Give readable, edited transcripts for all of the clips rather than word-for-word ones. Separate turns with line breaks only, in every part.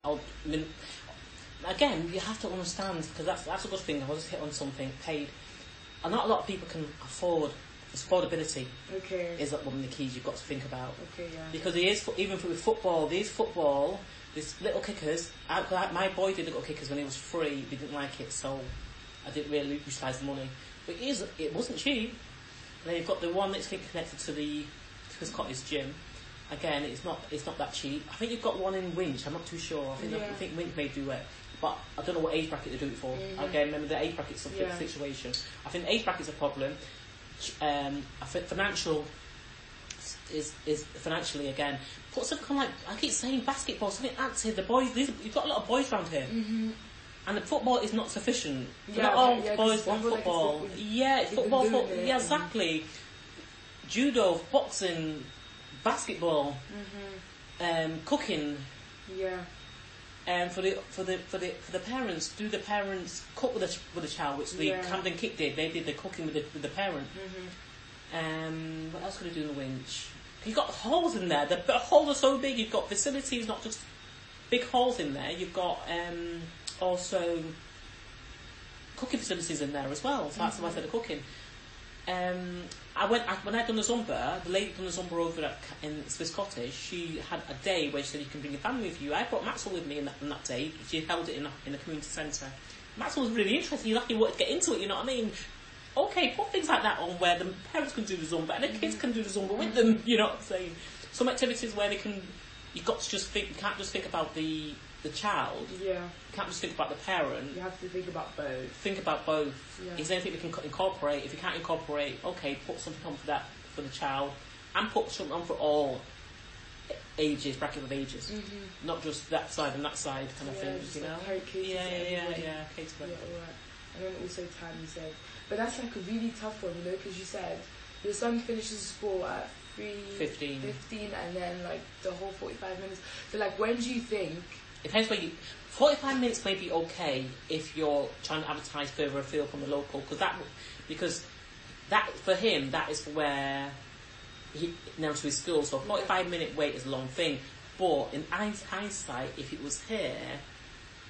I mean, again, you have to understand, because that's a good thing. I was just hit on something. Paid. And not a lot of people can afford. Affordability is one of the keys you've got to think about. Because even with football, these little kickers. My boy did little kickers when he was free. He didn't like it, so I didn't really utilise the money. But it wasn't cheap. And then you've got the one that's connected to his cottage gym. Again, it's not that cheap. I think you've got one in Winch. I'm not too sure. I think Winch may do it, but I don't know what age bracket they do it for. Again, remember the age bracket's a situation. I think age bracket's a problem. I think financial is financially again. Put something kind of like I keep saying basketball, something active. The boys, you've got a lot of boys around here, and the football is not sufficient. Not all boys want football. Football. Yeah, exactly. Judo, boxing, basketball, cooking. For the parents, do the parents cook with the child, which the Camden Kick did? They did the cooking with the parent. What else could they do in the Winch? You've got halls in there. The halls are so big. You've got facilities, not just big halls in there. You've got also cooking facilities in there as well. So that's why I said the cooking. When I'd done the Zumba, the lady done the Zumba over in Swiss Cottage, she had a day where she said you can bring your family with you. I brought Maxwell with me on that day. She held it in the community centre. Maxwell was really interested. He lucky wanted to get into it, you know what I mean? Okay, put things like that on where the parents can do the Zumba and the kids can do the Zumba with them, you know what I'm saying? Some activities where you've got to just think, you can't just think about the child. You can't just think about the parent.
You have to think about both.
Think about both. Is there anything we can incorporate? If you can't incorporate, okay, put something on for the child, and put something on for all ages, bracket of ages, not just that side and that side kind of things, you know. Case
right. And then also time, you said, but that's like a really tough one, you know, because you said your son finishes school at 3:15, and then like the whole 45 minutes. So like, when do you think?
Depends where 45 minutes may be okay if you're trying to advertise further afield from the local, because that for him, that is where he now to his school. So a 45-minute wait is a long thing. But in hindsight, if it was here,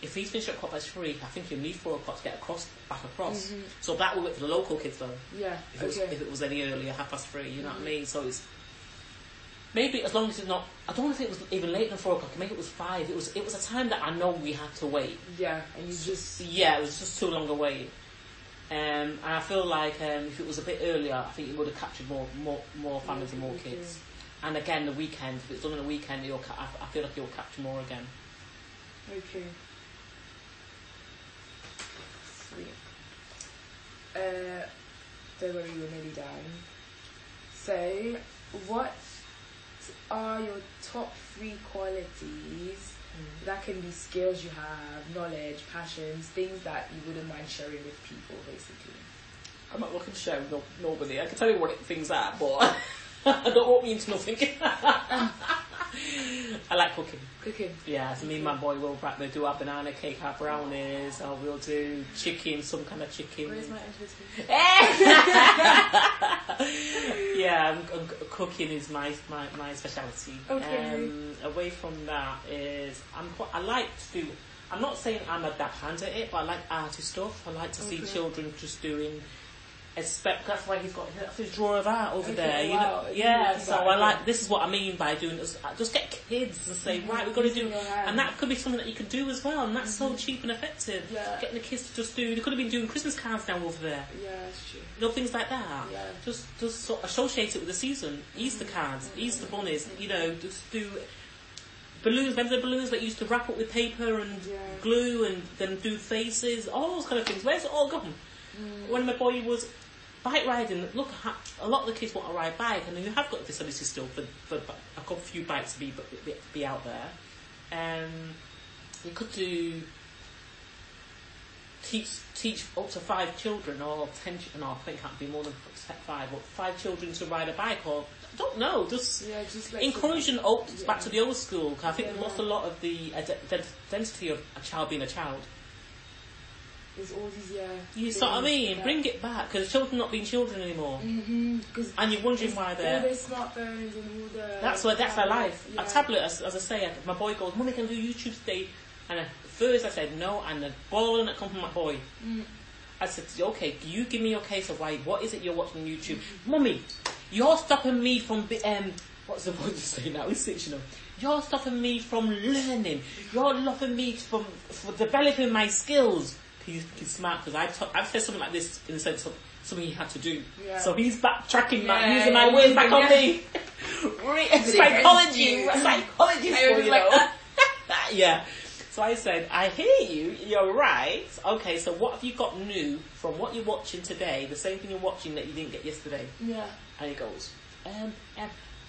if he's finished at 3:15, I think you need 4 o'clock to get back across. So that will work for the local kids though. If it was any earlier, 3:30, you know what I mean? So it's maybe as long as it's not. I don't think it was even later than 4 o'clock. Maybe it was 5. It was a time that I know we had to wait.
And you just
it was just too long a wait. And I feel like if it was a bit earlier, I think it would have captured more families and more kids. And again, the weekend, if it's done on a weekend, I feel like you'll capture more again.
Okay. Sweet. Don't worry, you're nearly done. So, what are your top 3 qualities? That can be skills you have, knowledge, passions, things that you wouldn't mind sharing with people, basically.
I'm not looking to share with nobody. I can tell you what things are, but I don't want me into nothing. I like cooking. Yeah, so me and my boy we'll do our banana cake, our brownies, or we'll do chicken, some kind of chicken.
Where's my interest?
Cooking is my speciality. Away from that is I like to do. I'm not saying I'm a dab hand at it, but I like arty stuff. I like to see children just doing. That's why he's got his drawer of art over there. You know? So I like. This is what I mean by doing this. Just get kids to say, right, we've got to do, and that could be something that you can do as well. And that's so cheap and effective. Getting the kids to just do. They could have been doing Christmas cards now over there.
That's true.
You know, things like that. Just sort of associate it with the season. Easter cards, Easter bunnies. You know, just do. Balloons, remember the balloons that used to wrap up with paper and glue and then do faces, all those kind of things. Where's it all gone? When my boy was bike riding, look, a lot of the kids want to ride bike, and you have got the facility still for a few bikes to be out there. You could teach up to 5 children, or 10. No, I think it can't be more than 5. But 5 children to ride a bike, or I don't know, just like encouraging back to the old school. Cause I think we lost a lot of the identity of a child being a child.
There's all these,
You see what I mean? Bring it back, because children not being children anymore. And you're wondering why they're...
all their smartphones and all the...
That's their life. A tablet, as I say, my boy goes, Mummy, can I do YouTube today? And at first I said no, and the ball that come from my boy. I said, okay, you give me your case of why, what is it you're watching on YouTube? Mummy, you're stopping me from... what's the word to say now? He's 6, you know. You're stopping me from learning. You're stopping me from developing my skills. He's smart, because I've said something like this in the sense of something he had to do. Yeah. So he's backtracking that, using my words back on me. Psychology for you know. Yeah. So I said, I hear you, you're right. Okay, so what have you got new from what you're watching today, the same thing you're watching that you didn't get yesterday? Yeah. And he goes,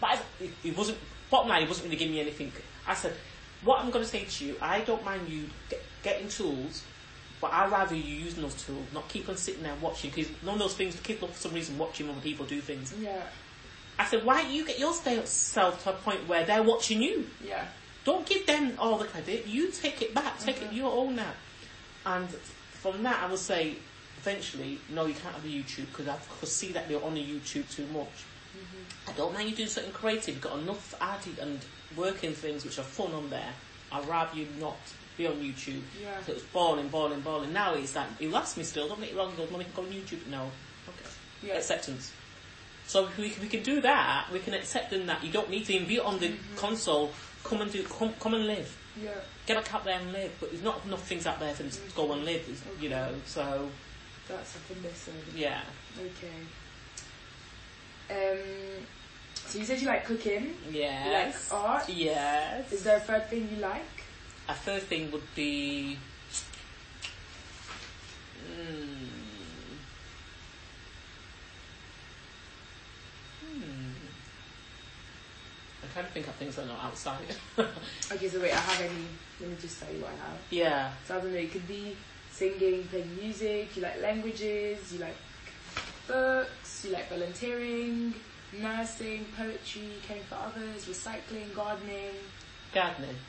but he wasn't, bottom line, he wasn't really giving me anything. I said, what I'm going to say to you, I don't mind you getting tools, but I'd rather you using those tools, not keep on sitting there watching, because none of those things, kids love for some reason watching other people do things. Yeah. I said, why don't you get yourself to a point where they're watching you? Yeah. Don't give them all the credit. You take it back. Take it. You own that. And from that, I will say, eventually, no, you can't have a YouTube, because I could see that they're on the YouTube too much. I don't mind you doing something creative. You've got enough art and working things which are fun on there. I'd rather you not be on YouTube. Yeah. So it was balling. Now it's like, he'll ask me still, don't make it wrong, he goes, Mummy, can go on YouTube? No. Okay. Yeah. Acceptance. So if we can do that, we can accept them that you don't need to even be on the console. Come and live. Yeah. Get back out there and live. But there's not enough things out there for them to go and live, you know, so...
That's something missing.
Yeah.
Okay. So you said you like cooking.
Yes.
You like art.
Yes.
Is there a third thing you like?
A third thing would be... I'm trying to think of things that are not outside.
Okay, so wait, I have any... Let me just tell you what I have.
Yeah.
So I don't know, it could be singing, playing music, you like languages, you like books, you like volunteering, nursing, poetry, caring for others, recycling, gardening.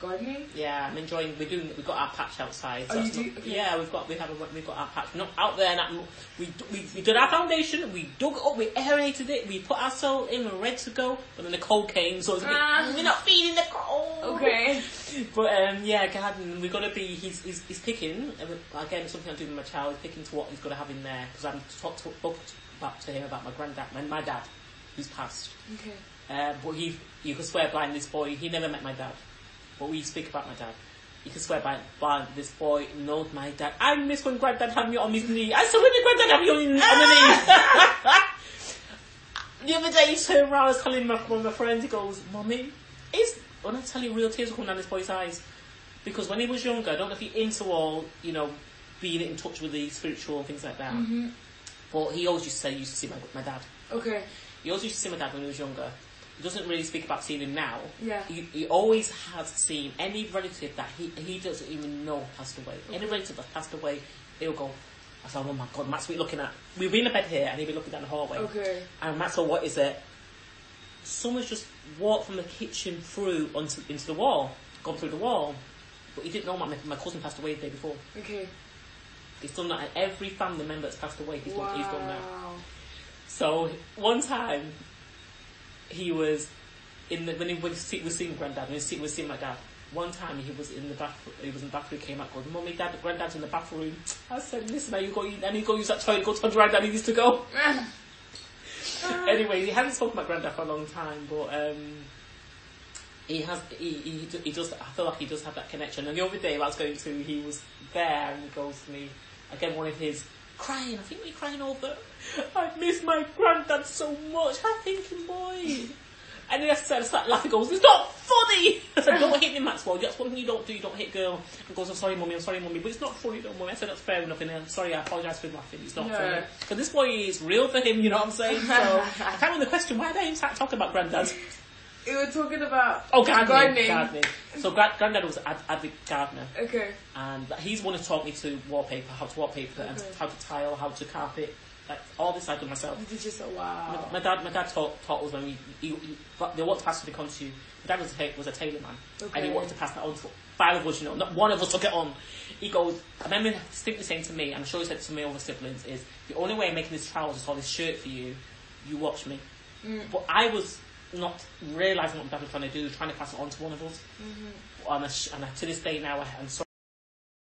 Gardening? Yeah,
I'm enjoying. We've got our patch outside.
Oh,
so
you do? Okay.
Yeah, we've got our patch. Not out there. We did our foundation. We dug it up. We aerated it. We put our soil in. We're ready to go. But then the cold came, so it's we're not feeding the cold.
Okay.
But yeah, gardening. We've got to be. He's picking. Again, something I'm doing with my child. He's picking to what he's got to have in there, because I'm talked back to him about my granddad, my dad, who's passed.
Okay.
But you could swear blind this boy. He never met my dad. But we speak about my dad. You can swear by this boy knows my dad. I miss when granddad had me on his knee. I said, when did granddad have you on the knee? The other day he turned around, I was telling one of my friends, he goes, Mummy, when I tell you, real tears will come down this boy's eyes. Because when he was younger, I don't know if he into all, you know, being in touch with the spiritual and things like that. Mm-hmm. But he always used to say he used to see my dad. Okay. He always used to see my dad when he was younger. He doesn't really speak about seeing him now. Yeah. He always has seen any relative that he doesn't even know passed away. Okay. Any relative that passed away, he'll go, I said, oh my God, Matt's looking at... We've been in a bed here and he'll be looking down the hallway. Okay. And Matt said, what is it? Someone's just walked from the kitchen through into the wall, gone through the wall. But he didn't know my cousin passed away the day before. Okay. He's done that. Every family member that's passed away, he's done that. So one time... He was when he was seeing granddad, when he was seeing my dad. One time he was in the bathroom. He was in the bathroom. Came out, goes, Mummy, Dad, granddad's in the bathroom. I said, listen, now you go use that toilet. Go to granddad. He needs to go. Anyway, he hasn't spoken about granddad for a long time, but he does. I feel like he does have that connection. And the other day I was going to, he was there, and he goes to me again. One of his. Crying, I think we're crying over. I miss my granddad so much. I'm thinking, boy. And then I started laughing. Goes, it's not funny. I said, don't hit me, Maxwell. That's one thing you don't do. You don't hit girl. And goes, I'm sorry, mummy. But it's not funny, don't worry. I said, that's fair enough. And I'm sorry, I apologise for laughing. It's not funny. Because this boy is real for him. You know what I'm saying? So I can't remember the question. Why did I start talking about granddads?
We were talking about
gardening. So granddad was an avid gardener.
Okay.
And he's one who taught me to wallpaper, how to wallpaper, and how to tile, how to carpet. Like, all this I've done myself.
You did yourself, wow.
My dad taught us when they wanted to pass something on to you. My dad was a tailor man, and he wanted to pass that on to 5 of us, not one of us took it on. He goes, I remember distinctly saying to me, and I'm sure he said to my other siblings, is, the only way I'm making this trousers or this shirt for you, you watch me. But I was not realising what my dad was trying to do, trying to pass it on to one of us. And to this day now, I'm sorry.